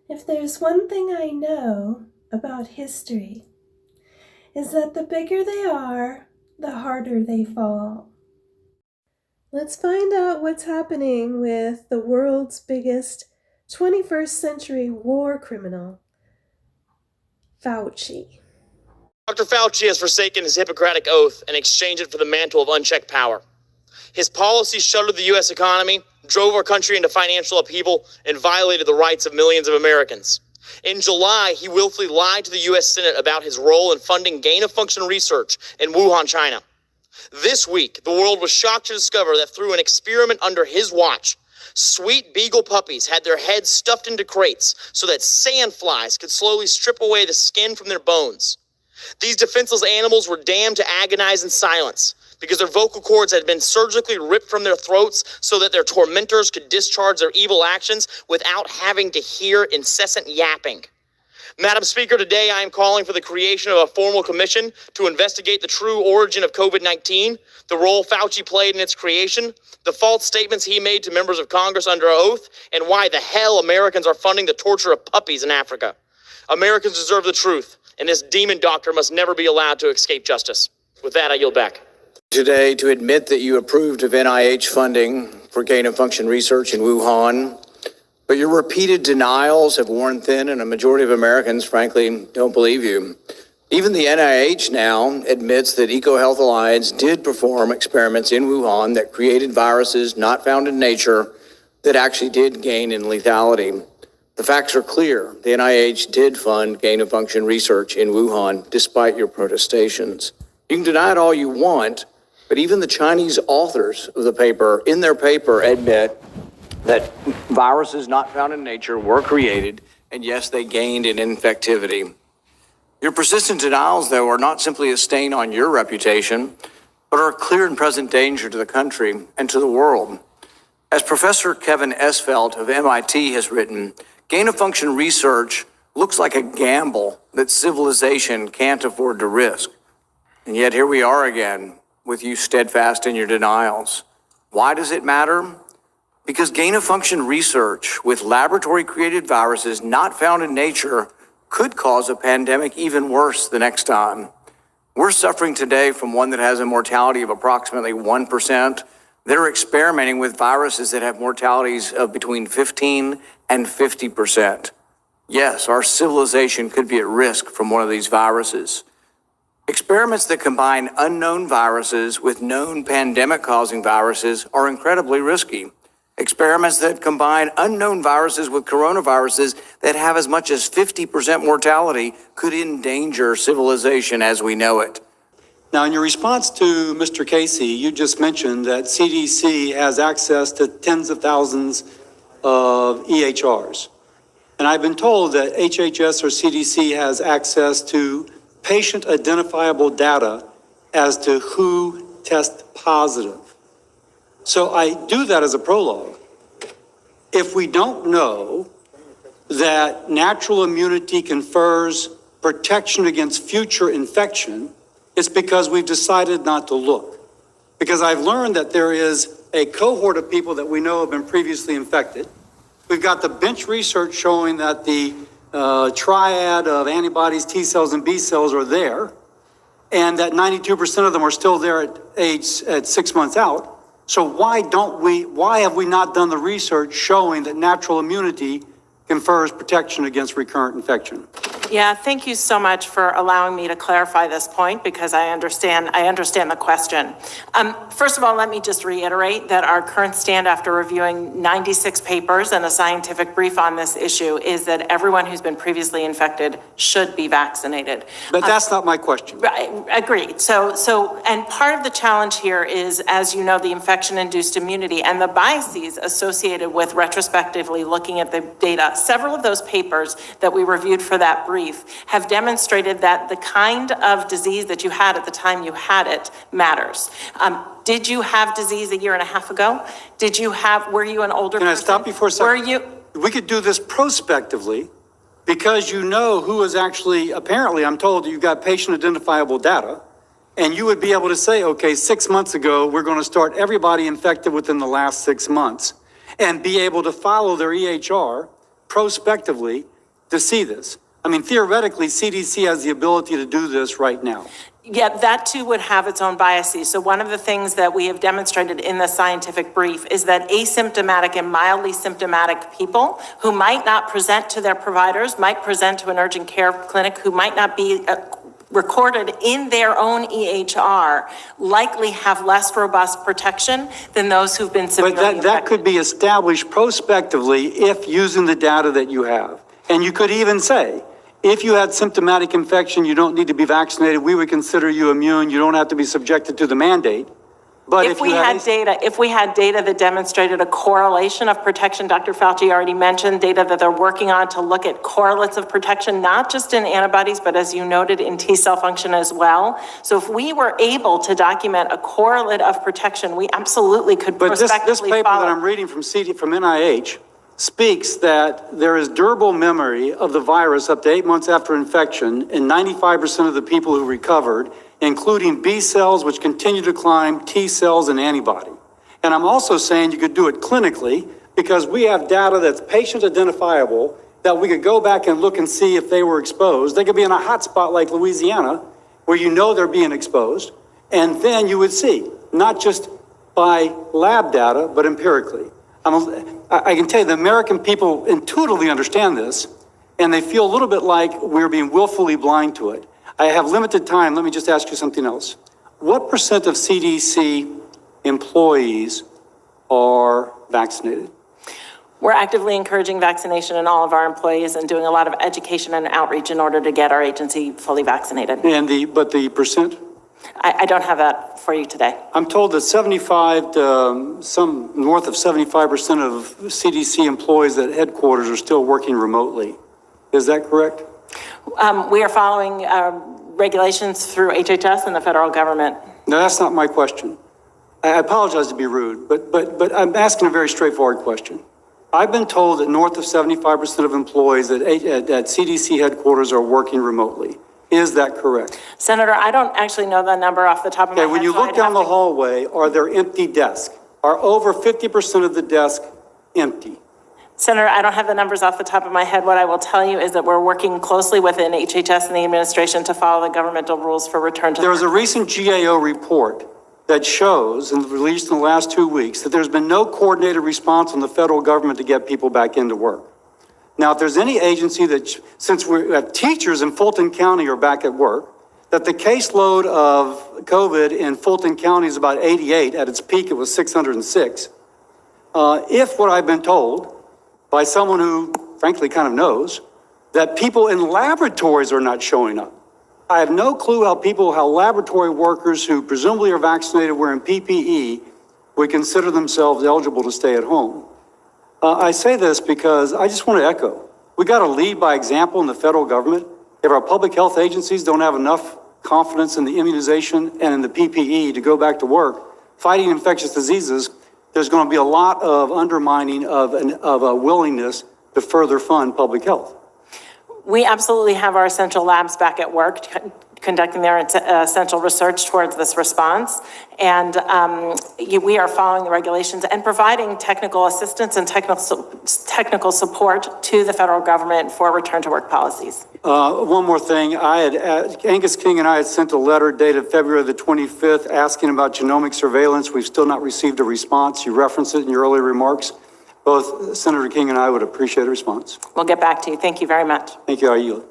If there's one thing I know about history, is that the bigger they are, the harder they fall. Let's find out what's happening with the world's biggest 21st century war criminal, Fauci. Dr. Fauci has forsaken his Hippocratic oath and exchanged it for the mantle of unchecked power. His policies shuttered the U.S. economy, drove our country into financial upheaval, and violated the rights of millions of Americans. In July, he willfully lied to the U.S. Senate about his role in funding gain-of-function research in Wuhan, China. This week, the world was shocked to discover that through an experiment under his watch, sweet beagle puppies had their heads stuffed into crates so that sandflies could slowly strip away the skin from their bones. These defenseless animals were damned to agonize in silence because their vocal cords had been surgically ripped from their throats so that their tormentors could discharge their evil actions without having to hear incessant yapping. Madam Speaker, today I am calling for the creation of a formal commission to investigate the true origin of COVID-19, the role Fauci played in its creation, the false statements he made to members of Congress under oath, and why the hell Americans are funding the torture of puppies in Africa. Americans deserve the truth, and this demon doctor must never be allowed to escape justice. With that, I yield back. Today to admit that you approved of NIH funding for gain-of-function research in Wuhan, but your repeated denials have worn thin, and a majority of Americans, frankly, don't believe you. Even the NIH now admits that EcoHealth Alliance did perform experiments in Wuhan that created viruses not found in nature that actually did gain in lethality. The facts are clear. The NIH did fund gain-of-function research in Wuhan, despite your protestations. You can deny it all you want, but even the Chinese authors of the paper, in their paper, admit that viruses not found in nature were created, and yes, they gained in infectivity. Your persistent denials, though, are not simply a stain on your reputation, but are a clear and present danger to the country and to the world. As Professor Kevin Esfelt of MIT has written, gain-of-function research looks like a gamble that civilization can't afford to risk. And yet here we are again, with you steadfast in your denials. Why does it matter? Because gain-of-function research with laboratory-created viruses not found in nature could cause a pandemic even worse the next time. We're suffering today from one that has a mortality of approximately 1%. They're experimenting with viruses that have mortalities of between 15 and 50%. Yes, our civilization could be at risk from one of these viruses. Experiments that combine unknown viruses with known pandemic-causing viruses are incredibly risky. Experiments that combine unknown viruses with coronaviruses that have as much as 50% mortality could endanger civilization as we know it. Now, in your response to Mr. Casey, you just mentioned that CDC has access to tens of thousands of EHRs. And I've been told that HHS or CDC has access to patient identifiable data as to who tests positive. So I do that as a prologue. If we don't know that natural immunity confers protection against future infection, it's because we've decided not to look. Because I've learned that there is a cohort of people that we know have been previously infected. We've got the bench research showing that the triad of antibodies, T cells, and B cells are there, and that 92% of them are still there at 6 months out. So why have we not done the research showing that natural immunity confers protection against recurrent infection? Yeah, thank you so much for allowing me to clarify this point, because I understand the question. First of all, let me just reiterate that our current stand after reviewing 96 papers and a scientific brief on this issue is that everyone who's been previously infected should be vaccinated. But that's not my question. Right, agreed. And part of the challenge here is, as you know, the infection-induced immunity and the biases associated with retrospectively looking at the data. Several of those papers that we reviewed for that brief have demonstrated that the kind of disease that you had at the time you had it matters. Did you have disease a year and a half ago? Were you an older person? Can I stop you for a second? We could do this prospectively, because you know who is actually, apparently I'm told you've got patient identifiable data, and you would be able to say, okay, 6 months ago, we're going to start everybody infected within the last 6 months, and be able to follow their EHR prospectively to see this. I mean, theoretically, CDC has the ability to do this right now. Yeah, that too would have its own biases. So one of the things that we have demonstrated in the scientific brief is that asymptomatic and mildly symptomatic people who might not present to their providers, might present to an urgent care clinic, who might not be recorded in their own EHR, likely have less robust protection than those who've been severely But that infected. could be established prospectively if using the data that you have. And you could even say, if you had symptomatic infection, you don't need to be vaccinated. We would consider you immune. You don't have to be subjected to the mandate. But If we had data that demonstrated a correlation of protection, Dr. Fauci already mentioned data that they're working on to look at correlates of protection, not just in antibodies, but as you noted, in T cell function as well. So if we were able to document a correlate of protection, we absolutely could prospectively But this paper follow. that I'm reading from NIH speaks that there is durable memory of the virus up to 8 months after infection in 95% of the people who recovered, including B cells, which continue to climb, T cells, and antibody. And I'm also saying you could do it clinically because we have data that's patient identifiable that we could go back and look and see if they were exposed. They could be in a hot spot like Louisiana where you know they're being exposed. And then you would see, not just by lab data, but empirically. I can tell you the American people intuitively understand this, and they feel a little bit like we're being willfully blind to it. I have limited time. Let me just ask you something else. What percent of CDC employees are vaccinated? We're actively encouraging vaccination in all of our employees and doing a lot of education and outreach in order to get our agency fully vaccinated. But the percent? I don't have that for you today. I'm told that 75 to some north of 75% of CDC employees at headquarters are still working remotely. Is that correct? We are following regulations through HHS and the federal government. No, that's not my question. I apologize to be rude, but I'm asking a very straightforward question. I've been told that north of 75% of employees at CDC headquarters are working remotely. Is that correct? Senator, I don't actually know the number off the top of my head. When you so look I'd down have the hallway, are there empty desks? Are over 50% of the desks empty? Senator, I don't have the numbers off the top of my head. What I will tell you is that we're working closely within HHS and the administration to follow the governmental rules for return to There was a work. recent GAO report that shows, and released in the last 2 weeks, that there's been no coordinated response from the federal government to get people back into work. Now, if there's any agency that, since we have teachers in Fulton County are back at work, that the caseload of COVID in Fulton County is about 88. At its peak, it was 606. If what I've been told by someone who frankly kind of knows that people in laboratories are not showing up. I have no clue how laboratory workers who presumably are vaccinated wearing PPE would consider themselves eligible to stay at home. I say this because I just want to echo, we got to lead by example in the federal government. If our public health agencies don't have enough confidence in the immunization and in the PPE to go back to work, fighting infectious diseases, there's going to be a lot of undermining of a willingness to further fund public health. We absolutely have our essential labs back at work, conducting their essential research towards this response. And we are following the regulations and providing technical assistance and technical support to the federal government for return to work policies. One more thing, Angus King and I had sent a letter dated February the 25th asking about genomic surveillance. We've still not received a response. You referenced it in your earlier remarks. Both Senator King and I would appreciate a response. We'll get back to you. Thank you very much. Thank you. I yield.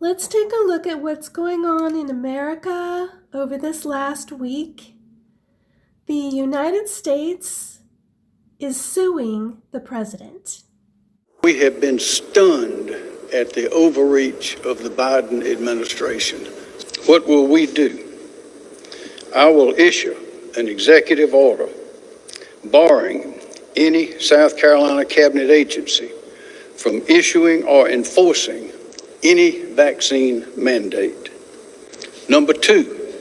Let's take a look at what's going on in America over this last week. The United States is suing the president. We have been stunned at the overreach of the Biden administration. What will we do? I will issue an executive order barring any South Carolina cabinet agency from issuing or enforcing any vaccine mandate. Number two,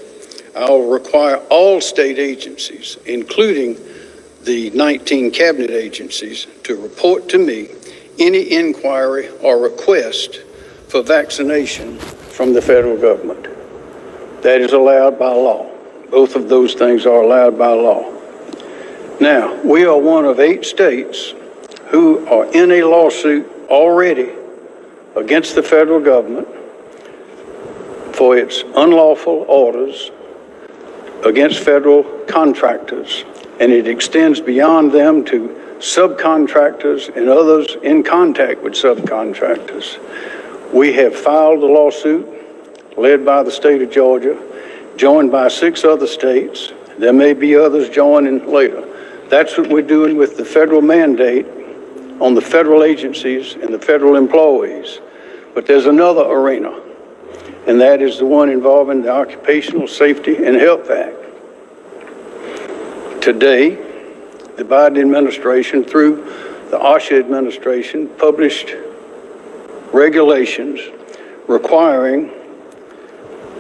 I will require all state agencies, including the 19 cabinet agencies, to report to me any inquiry or request for vaccination from the federal government. That is allowed by law. Both of those things are allowed by law. Now, we are one of 8 states who are in a lawsuit already against the federal government for its unlawful orders against federal contractors, and it extends beyond them to subcontractors and others in contact with subcontractors. We have filed a lawsuit led by the state of Georgia, joined by 6 other states. There may be others joining later. That's what we're doing with the federal mandate on the federal agencies and the federal employees. But there's another arena, and that is the one involving the Occupational Safety and Health Act. Today, the Biden administration, through the OSHA administration, published regulations requiring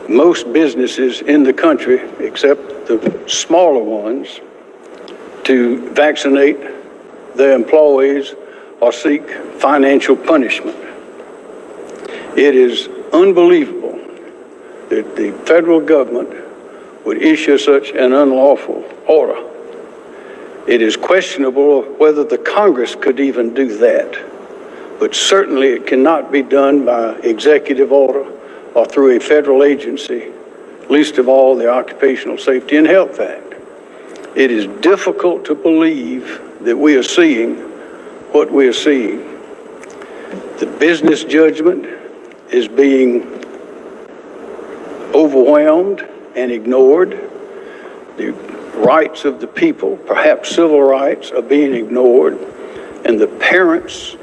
most businesses in the country, except the smaller ones, to vaccinate their employees or seek financial punishment. It is unbelievable that the federal government would issue such an unlawful order. It is questionable whether the Congress could even do that, but certainly it cannot be done by executive order or through a federal agency, least of all the Occupational Safety and Health Act. It is difficult to believe that we are seeing what we are seeing. The business judgment is being overwhelmed and ignored. The rights of the people, perhaps civil rights, are being ignored, and the parents'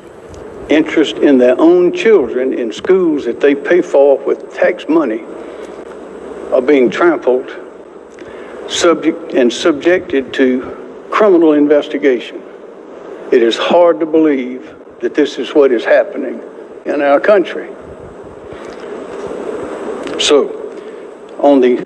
interest in their own children in schools that they pay for with tax money are being trampled, subjected to criminal investigation. It is hard to believe that this is what is happening in our country. So, on the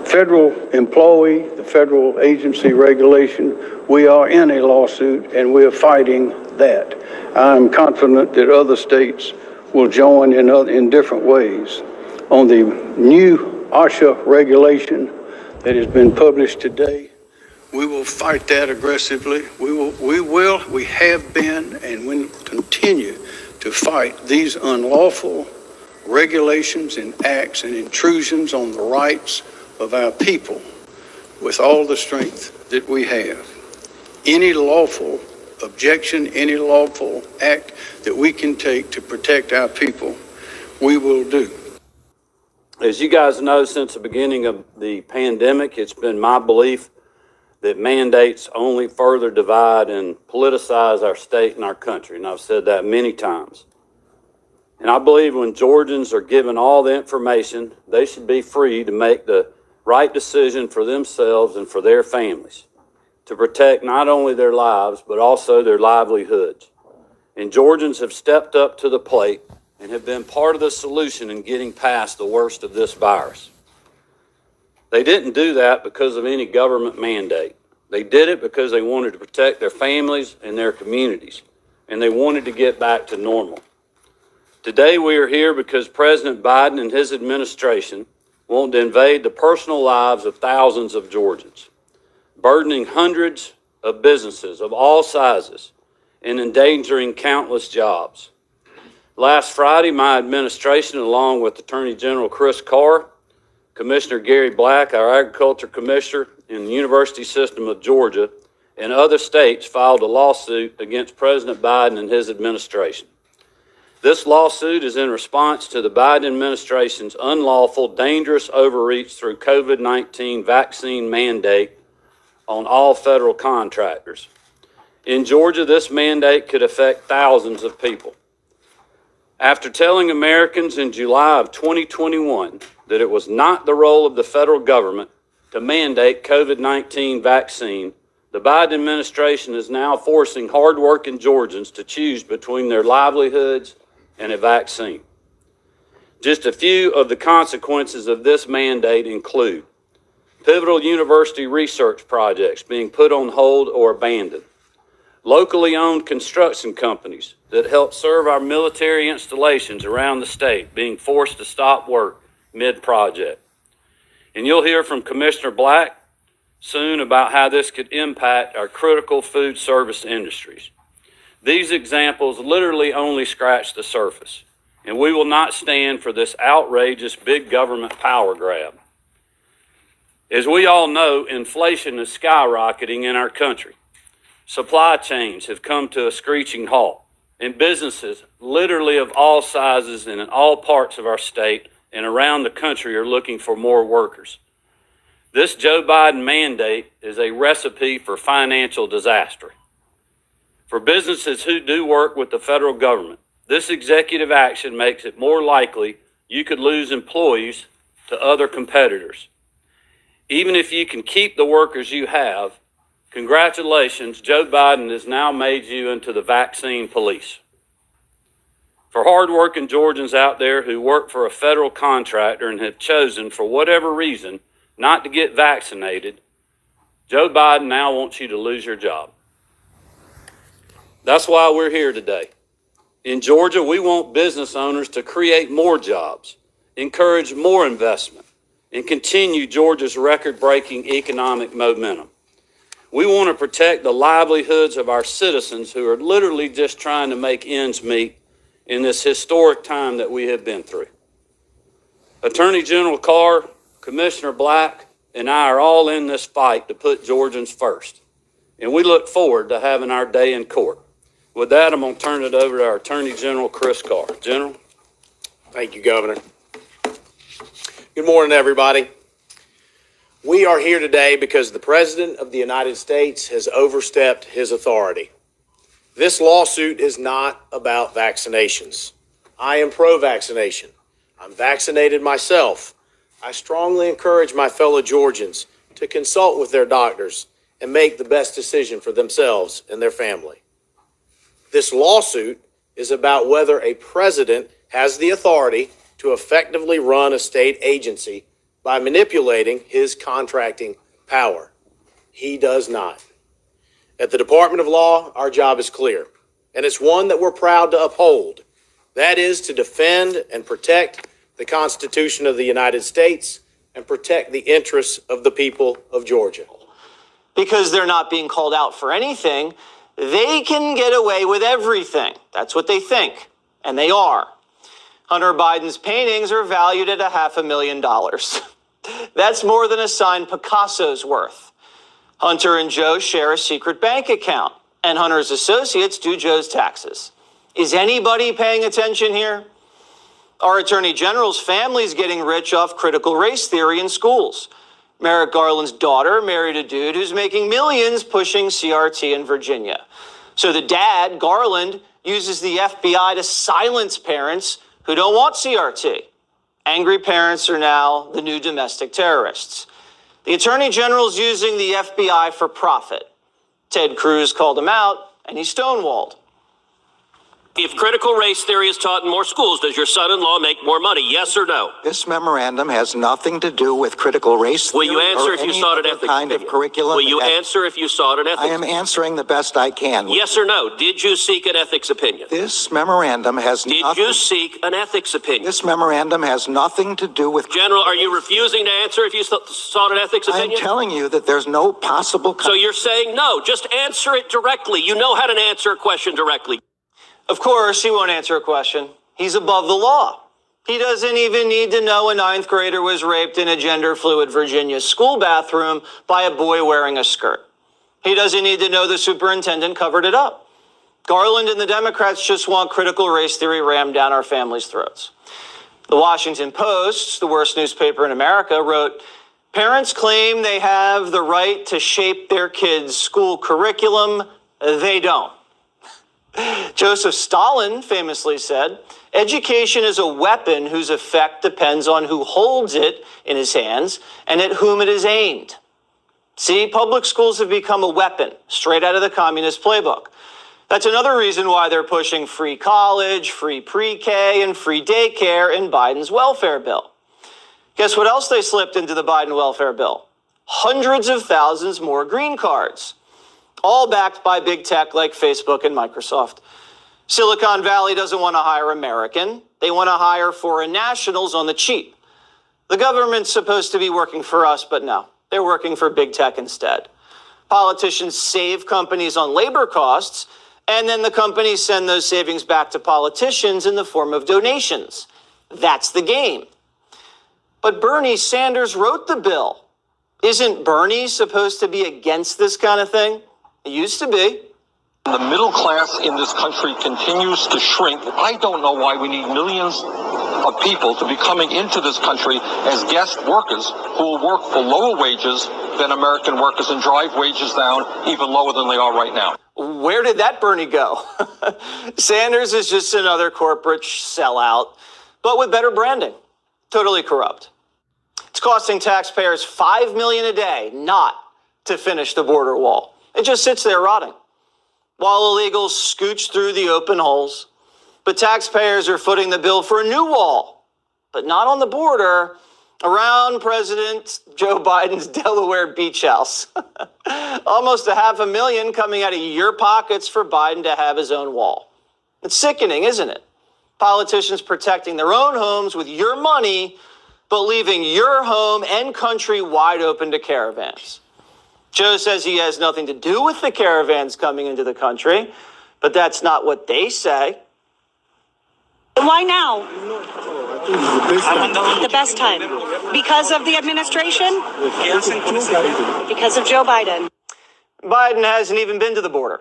federal employee, the federal agency regulation, we are in a lawsuit and we are fighting that. I'm confident that other states will join in different ways. On the new OSHA regulation that has been published today, we will fight that aggressively. We have been and will continue to fight these unlawful regulations and acts and intrusions on the rights of our people with all the strength that we have. Any lawful objection, any lawful act that we can take to protect our people, we will do. As you guys know, since the beginning of the pandemic, it's been my belief that mandates only further divide and politicize our state and our country, and I've said that many times. And I believe when Georgians are given all the information, they should be free to make the right decision for themselves and for their families, to protect not only their lives, but also their livelihoods. And Georgians have stepped up to the plate and have been part of the solution in getting past the worst of this virus. They didn't do that because of any government mandate. They did it because they wanted to protect their families and their communities, and they wanted to get back to normal. Today we are here because President Biden and his administration want to invade the personal lives of thousands of Georgians, burdening hundreds of businesses of all sizes and endangering countless jobs. Last Friday, my administration, along with Attorney General Chris Carr, Commissioner Gary Black, our Agriculture Commissioner in the University System of Georgia, and other states filed a lawsuit against President Biden and his administration. This lawsuit is in response to the Biden administration's unlawful, dangerous overreach through COVID-19 vaccine mandate on all federal contractors. In Georgia, this mandate could affect thousands of people. After telling Americans in July of 2021 that it was not the role of the federal government to mandate COVID-19 vaccine, the Biden administration is now forcing hardworking Georgians to choose between their livelihoods and a vaccine. Just a few of the consequences of this mandate include pivotal university research projects being put on hold or abandoned, locally owned construction companies that help serve our military installations around the state being forced to stop work mid-project. And you'll hear from Commissioner Black soon about how this could impact our critical food service industries. These examples literally only scratch the surface, and we will not stand for this outrageous big government power grab. As we all know, inflation is skyrocketing in our country. Supply chains have come to a screeching halt, and businesses, literally of all sizes and in all parts of our state and around the country, are looking for more workers. This Joe Biden mandate is a recipe for financial disaster. For businesses who do work with the federal government, this executive action makes it more likely you could lose employees to other competitors. Even if you can keep the workers you have, congratulations, Joe Biden has now made you into the vaccine police. For hardworking Georgians out there who work for a federal contractor and have chosen, for whatever reason, not to get vaccinated, Joe Biden now wants you to lose your job. That's why we're here today. In Georgia, we want business owners to create more jobs, encourage more investment, and continue Georgia's record-breaking economic momentum. We want to protect the livelihoods of our citizens who are literally just trying to make ends meet in this historic time that we have been through. Attorney General Carr, Commissioner Black, and I are all in this fight to put Georgians first, and we look forward to having our day in court. With that, I'm going to turn it over to our Attorney General, Chris Carr. General. Thank you, Governor. Good morning, everybody. We are here today because the President of the United States has overstepped his authority. This lawsuit is not about vaccinations. I am pro-vaccination. I'm vaccinated myself. I strongly encourage my fellow Georgians to consult with their doctors and make the best decision for themselves and their family. This lawsuit is about whether a president has the authority to effectively run a state agency by manipulating his contracting power. He does not. At the Department of Law, our job is clear, and it's one that we're proud to uphold. That is to defend and protect the Constitution of the United States and protect the interests of the people of Georgia. Because they're not being called out for anything, they can get away with everything. That's what they think, and they are. Hunter Biden's paintings are valued at $500,000. That's more than a signed Picasso's worth. Hunter and Joe share a secret bank account, and Hunter's associates do Joe's taxes. Is anybody paying attention here? Our Attorney General's family's getting rich off critical race theory in schools. Merrick Garland's daughter married a dude who's making millions pushing CRT in Virginia. So the dad, Garland, uses the FBI to silence parents who don't want CRT. Angry parents are now the new domestic terrorists. The Attorney General's using the FBI for profit. Ted Cruz called him out, and he stonewalled. If critical race theory is taught in more schools, does your son-in-law make more money? Yes or no? This memorandum has nothing to do with critical race theory. Will you answer if you sought an ethics kind opinion? of curriculum. Will you answer if you sought an ethics I am answering the best I can. Yes or no? Did you seek an ethics opinion? This memorandum has Did nothing. you seek an ethics opinion? This memorandum has nothing to do with. General, are you refusing to answer if you sought an ethics opinion? I'm telling you that there's no possible. So you're saying no. Just answer it directly. You know how to answer a question directly. Of course, he won't answer a question. He's above the law. He doesn't even need to know a 9th grader was raped in a gender-fluid Virginia school bathroom by a boy wearing a skirt. He doesn't need to know the superintendent covered it up. Garland and the Democrats just want critical race theory rammed down our families' throats. The Washington Post, the worst newspaper in America, wrote, "Parents claim they have the right to shape their kids' school curriculum. They don't." Joseph Stalin famously said, "Education is a weapon whose effect depends on who holds it in his hands and at whom it is aimed." See, public schools have become a weapon, straight out of the communist playbook. That's another reason why they're pushing free college, free pre-K, and free daycare in Biden's welfare bill. Guess what else they slipped into the Biden welfare bill? Hundreds of thousands more green cards. All backed by big tech like Facebook and Microsoft. Silicon Valley doesn't want to hire American. They want to hire foreign nationals on the cheap. The government's supposed to be working for us, but no, they're working for big tech instead. Politicians save companies on labor costs, And then the companies send those savings back to politicians in the form of donations. That's the game. But Bernie Sanders wrote the bill. Isn't Bernie supposed to be against this kind of thing? It used to be. The middle class in this country continues to shrink. I don't know why we need millions of people to be coming into this country as guest workers who will work for lower wages than American workers and drive wages down even lower than they are right now. Where did that Bernie go? Sanders is just another corporate sellout, but with better branding. Totally corrupt. It's costing taxpayers $5 million a day not to finish the border wall. It just sits there rotting, while illegals scooch through the open holes. But taxpayers are footing the bill for a new wall, but not on the border, around President Joe Biden's Delaware beach house. Almost $500,000 coming out of your pockets for Biden to have his own wall. It's sickening, isn't it? Politicians protecting their own homes with your money, but leaving your home and country wide open to caravans. Joe says he has nothing to do with the caravans coming into the country, but that's not what they say. Why now? The best time. Because of the administration? Because of Joe Biden. Biden hasn't even been to the border.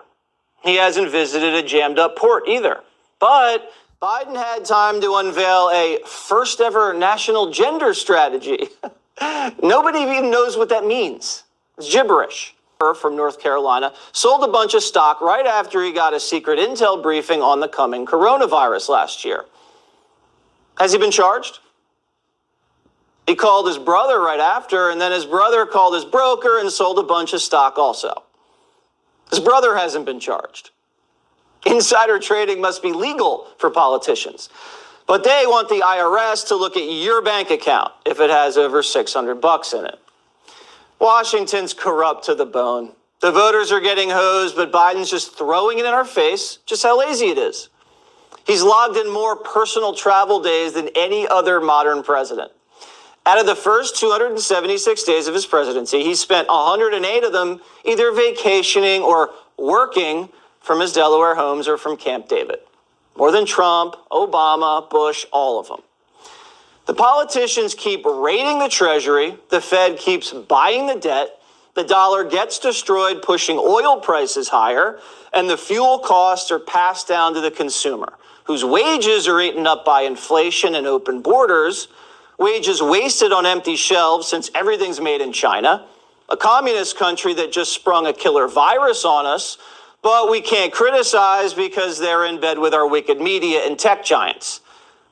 He hasn't visited a jammed up port either. But Biden had time to unveil a first ever national gender strategy. Nobody even knows what that means. It's gibberish. From North Carolina sold a bunch of stock right after he got a secret intel briefing on the coming coronavirus last year. Has he been charged? He called his brother right after, and then his brother called his broker and sold a bunch of stock also. His brother hasn't been charged. Insider trading must be legal for politicians, but they want the IRS to look at your bank account if it has over $600 in it. Washington's corrupt to the bone. The voters are getting hosed, but Biden's just throwing it in our face, just how lazy it is. He's logged in more personal travel days than any other modern president. Out of the first 276 days of his presidency, he spent 108 of them either vacationing or working from his Delaware homes or from Camp David. More than Trump, Obama, Bush, all of them. The politicians keep raiding the Treasury, the Fed keeps buying the debt, the dollar gets destroyed, pushing oil prices higher, and the fuel costs are passed down to the consumer, whose wages are eaten up by inflation and open borders, wages wasted on empty shelves since everything's made in China, a communist country that just sprung a killer virus on us, but we can't criticize because they're in bed with our wicked media and tech giants,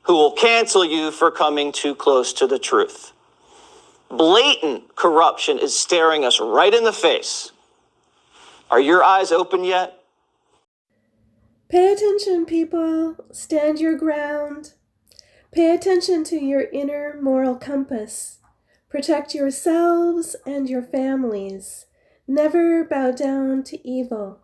who will cancel you for coming too close to the truth. Blatant corruption is staring us right in the face. Are your eyes open yet? Pay attention, people. Stand your ground. Pay attention to your inner moral compass. Protect yourselves and your families. Never bow down to evil.